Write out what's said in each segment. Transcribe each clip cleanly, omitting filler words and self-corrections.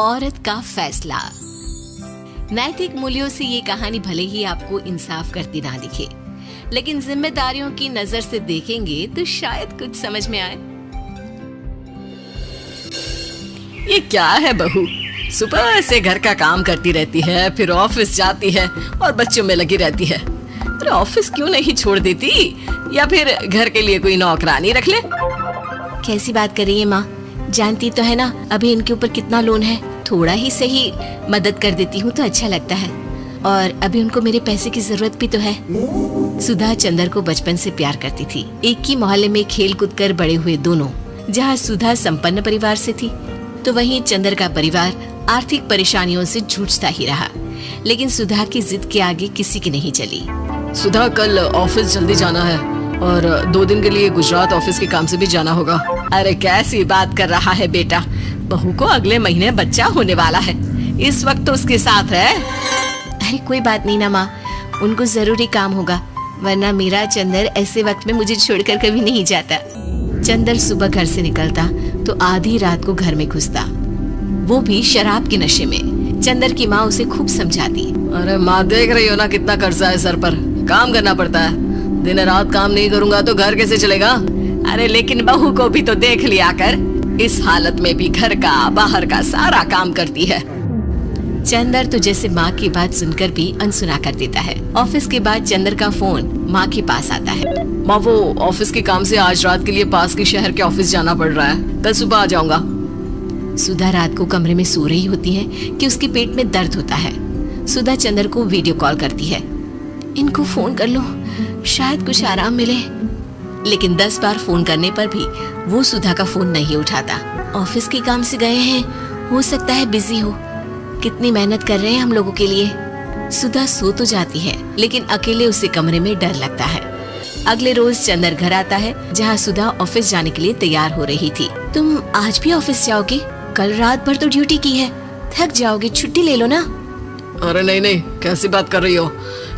औरत का फैसला। नैतिक मूल्यों से ये कहानी भले ही आपको इंसाफ करती ना दिखे, लेकिन जिम्मेदारियों की नजर से देखेंगे तो शायद कुछ समझ में आए। ये क्या है बहू, सुबह से घर का काम करती रहती है, फिर ऑफिस जाती है और बच्चों में लगी रहती है। अरे ऑफिस क्यों नहीं छोड़ देती, या फिर घर के लिए कोई नौकरानी रख ले। कैसी बात कर रही है माँ, जानती तो है ना अभी इनके ऊपर कितना लोन है। थोड़ा ही सही मदद कर देती हूँ तो अच्छा लगता है, और अभी उनको मेरे पैसे की जरूरत भी तो है। सुधा चंदर को बचपन से प्यार करती थी। एक ही मोहल्ले में खेल कूद कर बड़े हुए दोनों। जहाँ सुधा संपन्न परिवार से थी तो वहीं चंदर का परिवार आर्थिक परेशानियों से जूझता ही रहा। लेकिन सुधा की जिद के आगे किसी की नहीं चली। सुधा, कल ऑफिस जल्दी जाना है और 2 दिन के लिए गुजरात ऑफिस के काम से भी जाना होगा। अरे कैसी बात कर रहा है बेटा, बहू को अगले महीने बच्चा होने वाला है, इस वक्त तो उसके साथ है। अरे कोई बात नहीं ना माँ, उनको जरूरी काम होगा, वरना मेरा चंदर ऐसे वक्त में मुझे छोड़कर कभी नहीं जाता। चंदर सुबह घर से निकलता तो आधी रात को घर में घुसता, वो भी शराब के नशे में। चंदर की माँ उसे खूब समझाती। अरे माँ, देख रही हो ना कितना कर्जा है सर पर, काम करना पड़ता है, दिन रात काम नहीं करूँगा तो घर कैसे चलेगा। अरे लेकिन बहू को भी तो देख लिया कर, इस हालत में भी घर का बाहर का सारा काम करती है। चंदर तो जैसे माँ की बात सुनकर भी अनसुना कर देता है। ऑफिस के बाद चंदर का फोन माँ के पास आता है। माँ, वो ऑफिस के काम से आज रात के लिए पास के शहर के ऑफिस जाना पड़ रहा है, कल सुबह आ जाऊंगा। सुधा रात को कमरे में सो रही होती है कि उसके पेट में दर्द होता है। सुधा चंदर को वीडियो कॉल करती है। इनको फोन कर लो, शायद कुछ आराम मिले। लेकिन 10 बार फोन करने पर भी वो सुधा का फोन नहीं उठाता। ऑफिस के काम से गए हैं, हो सकता है बिजी हो। कितनी मेहनत कर रहे हैं हम लोगों के लिए। सुधा सो तो जाती है, लेकिन अकेले उसे कमरे में डर लगता है। अगले रोज चंदर घर आता है, जहाँ सुधा ऑफिस जाने के लिए तैयार हो रही थी। तुम आज भी ऑफिस जाओगे? कल रात भर तो ड्यूटी की है, थक जाओगे, छुट्टी ले लो ना। अरे नहीं नहीं, कैसी बात कर रही हो,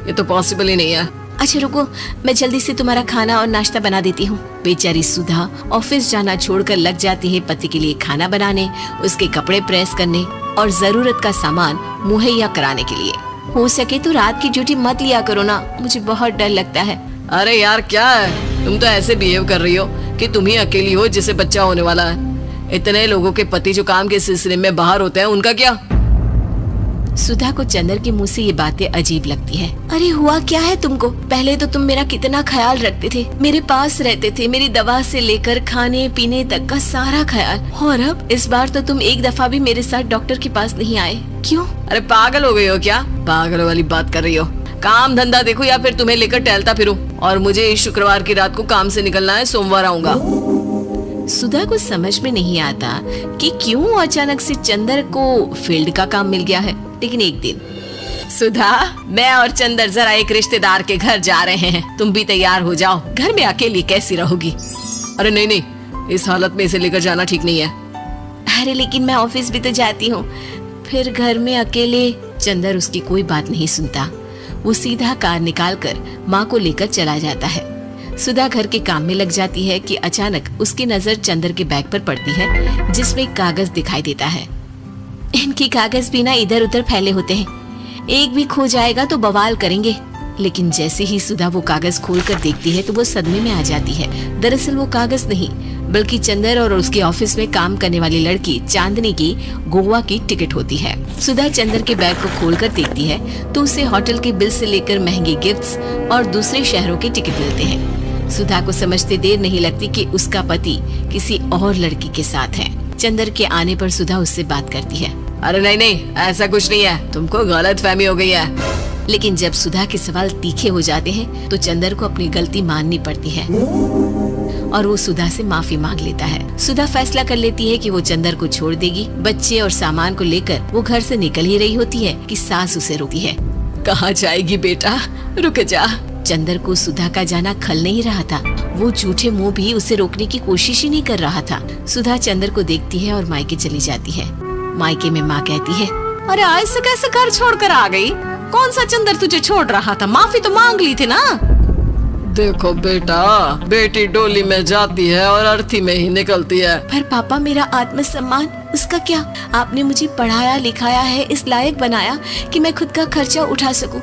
ये तो पॉसिबल ही नहीं है। अच्छा रुको, मैं जल्दी से तुम्हारा खाना और नाश्ता बना देती हूँ। बेचारी सुधा ऑफिस जाना छोड़कर लग जाती है पति के लिए खाना बनाने, उसके कपड़े प्रेस करने और जरूरत का सामान मुहैया कराने के लिए। हो सके तो रात की ड्यूटी मत लिया करो ना, मुझे बहुत डर लगता है। अरे यार क्या है, तुम तो ऐसे बिहेव कर रही हो कि तुम ही अकेली हो जिसे बच्चा होने वाला है। इतने लोगों के पति जो काम के सिलसिले में बाहर होते हैं, उनका क्या? सुधा को चंदर के मुंह से ये बातें अजीब लगती है। अरे हुआ क्या है तुमको? पहले तो तुम मेरा कितना ख्याल रखते थे, मेरे पास रहते थे, मेरी दवा से लेकर खाने पीने तक का सारा ख्याल। और अब इस बार तो तुम एक दफा भी मेरे साथ डॉक्टर के पास नहीं आए, क्यों? अरे पागल हो गई हो क्या? पागल वाली बात कर रही हो। काम धंधा देखो या फिर तुम्हें लेकर टहलता फिरूं। और मुझे इस शुक्रवार की रात को काम से निकलना है, सोमवार आऊंगा। सुधा को समझ में नहीं आता कि क्यों अचानक से चंदर को फील्ड का काम मिल गया है। लेकिन एक दिन, सुधा, मैं और चंदर जरा एक रिश्तेदार के घर जा रहे हैं, तुम भी तैयार हो जाओ, घर में अकेली कैसी रहोगी? अरे नहीं नहीं, इस हालत में इसे लेकर जाना ठीक नहीं है। अरे लेकिन मैं ऑफिस भी तो जाती हूँ, फिर घर में अकेले। चंदर उसकी कोई बात नहीं सुनता। वो सीधा कार निकाल कर माँ को लेकर चला जाता है। सुधा घर के काम में लग जाती है कि अचानक उसकी नजर चंदर के बैग पर पड़ती है, जिसमें कागज दिखाई देता है। इनकी कागज भी ना इधर उधर फैले होते हैं, एक भी खो जाएगा तो बवाल करेंगे। लेकिन जैसे ही सुधा वो कागज खोलकर देखती है तो वो सदमे में आ जाती है। दरअसल वो कागज नहीं, बल्कि चंदर और उसके ऑफिस में काम करने वाली लड़की चांदनी की गोवा की टिकट होती है। सुधा चंदर के बैग को खोलकर देखती है तो उसे होटल के बिल से लेकर महंगे गिफ्ट्स और दूसरे शहरों के टिकट मिलते हैं। सुधा को समझते देर नहीं लगती कि उसका पति किसी और लड़की के साथ है। चंदर के आने पर सुधा उससे बात करती है। अरे नहीं नहीं, ऐसा कुछ नहीं है, तुमको गलत फहमी हो गई है। लेकिन जब सुधा के सवाल तीखे हो जाते हैं तो चंदर को अपनी गलती माननी पड़ती है और वो सुधा से माफी मांग लेता है। सुधा फैसला कर लेती है कि वो चंदर को छोड़ देगी। बच्चे और सामान को लेकर वो घर से निकल ही रही होती है कि सास उसे रोकती है। कहाँ जाएगी बेटा, रुक जा। चंदर को सुधा का जाना खल नहीं रहा था। वो झूठे मुंह भी उसे रोकने की कोशिश ही नहीं कर रहा था। सुधा चंदर को देखती है और मायके चली जाती है। मायके में माँ कहती है, अरे आज से कैसे घर छोड़कर आ गई? कौन सा चंदर तुझे छोड़ रहा था? माफी तो मांग ली थी ना। देखो बेटा, बेटी डोली में जाती है और अर्थी में ही निकलती है। पर पापा, मेरा आत्मसम्मान, उसका क्या? आपने मुझे पढ़ाया लिखाया है, इस लायक बनाया कि मैं खुद का खर्चा उठा सकूं,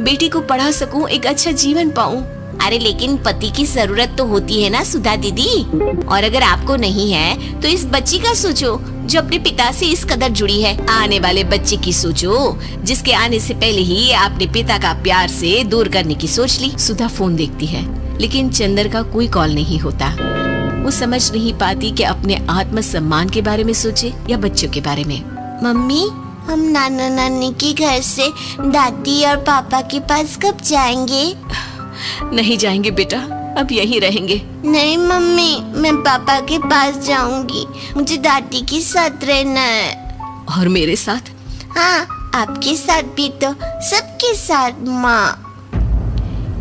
बेटी को पढ़ा सकूं, एक अच्छा जीवन पाऊं। अरे लेकिन पति की जरूरत तो होती है ना सुधा दीदी, और अगर आपको नहीं है तो इस बच्ची का सोचो जो अपने पिता से इस कदर जुड़ी है। आने वाले बच्चे की सोचो जिसके आने से पहले ही आपने पिता का प्यार से दूर करने की सोच ली। सुधा फोन देखती है लेकिन चंदर का कोई कॉल नहीं होता। वो समझ नहीं पाती कि अपने आत्मसम्मान के बारे में सोचे या बच्चों के बारे में। मम्मी, हम नाना नानी के घर से दादी और पापा के पास कब जाएंगे? नहीं जाएंगे बेटा, अब यहीं रहेंगे। नहीं मम्मी, मैं पापा के पास जाऊंगी, मुझे दादी के साथ रहना है। और मेरे साथ? हाँ, आपके साथ भी तो, सबके साथ माँ।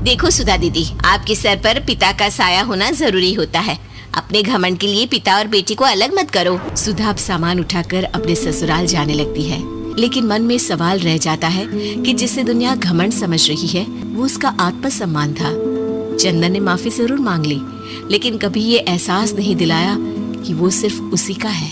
देखो सुधा दीदी, आपके सर पर पिता का साया होना जरूरी होता है। अपने घमंड के लिए पिता और बेटी को अलग मत करो। सुधा अब सामान उठाकर अपने ससुराल जाने लगती है, लेकिन मन में सवाल रह जाता है कि जिसे दुनिया घमंड समझ रही है वो उसका आत्मसम्मान था। चंदन ने माफी जरूर मांग ली, लेकिन कभी ये एहसास नहीं दिलाया कि वो सिर्फ उसी का है।